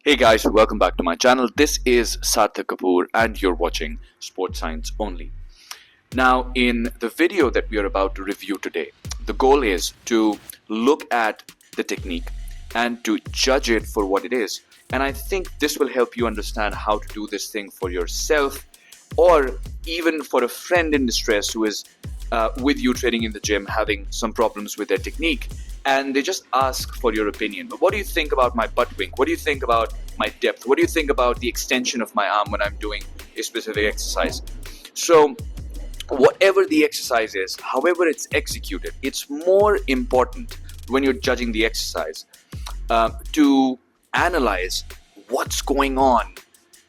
Hey guys, welcome back to my channel. This is Sarthak Kapoor and you're watching Sports Science Only. Now, in the video that we are about to review today, the goal is to look at the technique and to judge it for what it is. And I think this will help you understand how to do this thing for yourself or even for a friend in distress who is with you training in the gym having some problems with their technique, and they just ask for your opinion. But what do you think about my butt wink? What do you think about my depth? What do you think about the extension of my arm when I'm doing a specific exercise? So whatever the exercise is, however it's executed, it's more important when you're judging the exercise to analyze what's going on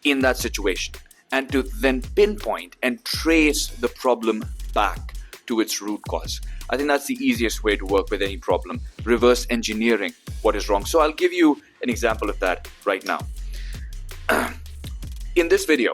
in that situation and to then pinpoint and trace the problem back to its root cause. I think that's the easiest way to work with any problem, reverse engineering what is wrong. So I'll give you an example of that right now. In this video,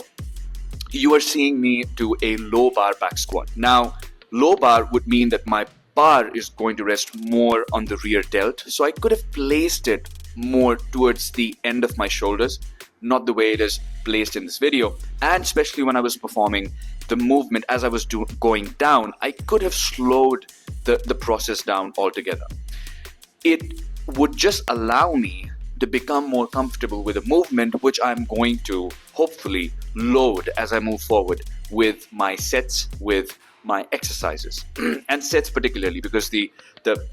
you are seeing me do a low bar back squat. Now, low bar would mean that my bar is going to rest more on the rear delt. So I could have placed it more towards the end of my shoulders, not the way it is placed in this video. And especially when I was performing the movement as I was going down, I could have slowed the process down altogether. It would just allow me to become more comfortable with a movement which I'm going to hopefully load as I move forward with my sets, with my exercises and sets particularly, because the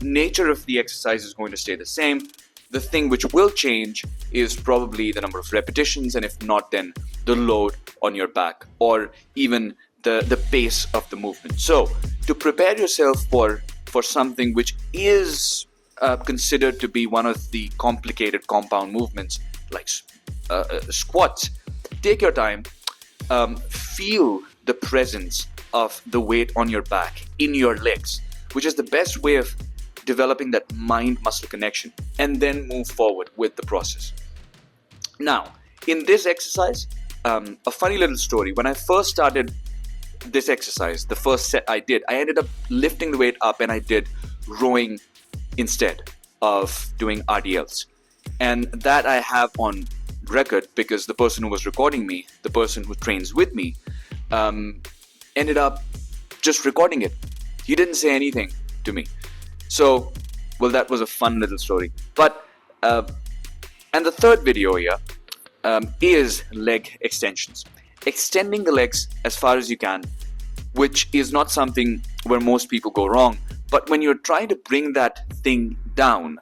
nature of the exercise is going to stay the same. The thing which will change is probably the number of repetitions, and if not, then the load on your back or even the pace of the movement. So to prepare yourself for something which is considered to be one of the complicated compound movements like squats, take your time, feel the presence of the weight on your back in your legs, which is the best way of developing that mind-muscle connection, and then move forward with the process. Now, in this exercise, a funny little story. When I first started this exercise, the first set I did, I ended up lifting the weight up and I did rowing instead of doing RDLs. And that I have on record because the person who was recording me, the person who trains with me, ended up just recording it. He didn't say anything to me. So, well, that was a fun little story. But, and the third video here is leg extensions. Extending the legs as far as you can, which is not something where most people go wrong. But when you're trying to bring that thing down,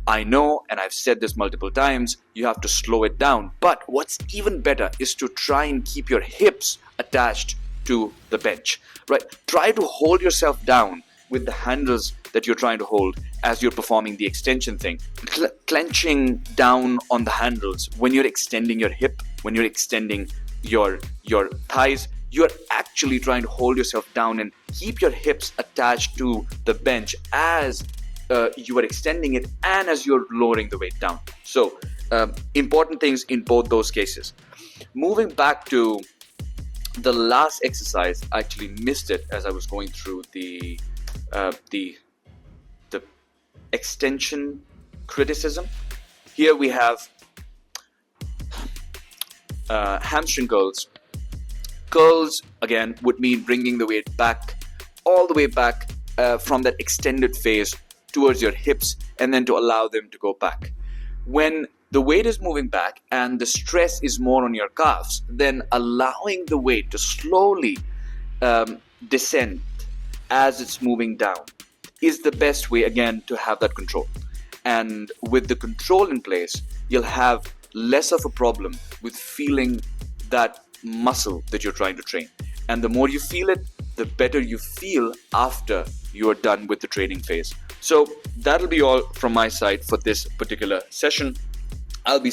I know, and I've said this multiple times, you have to slow it down. But what's even better is to try and keep your hips attached to the bench, right? Try to hold yourself down with the handles that you're trying to hold as you're performing the extension thing. Clenching down on the handles when you're extending your hip, when you're extending your thighs, you're actually trying to hold yourself down and keep your hips attached to the bench as you are extending it and as you're lowering the weight down. So important things in both those cases. Moving back to the last exercise, I actually missed it as I was going through the extension criticism. Here we have hamstring curls. Curls again would mean bringing the weight back, all the way back from that extended phase towards your hips, and then to allow them to go back. When the weight is moving back and the stress is more on your calves, then allowing the weight to slowly descend as it's moving down is the best way, again, to have that control. And with the control in place, you'll have less of a problem with feeling that muscle that you're trying to train. And the more you feel it, the better you feel after you're done with the training phase. So that'll be all from my side for this particular session. I'll be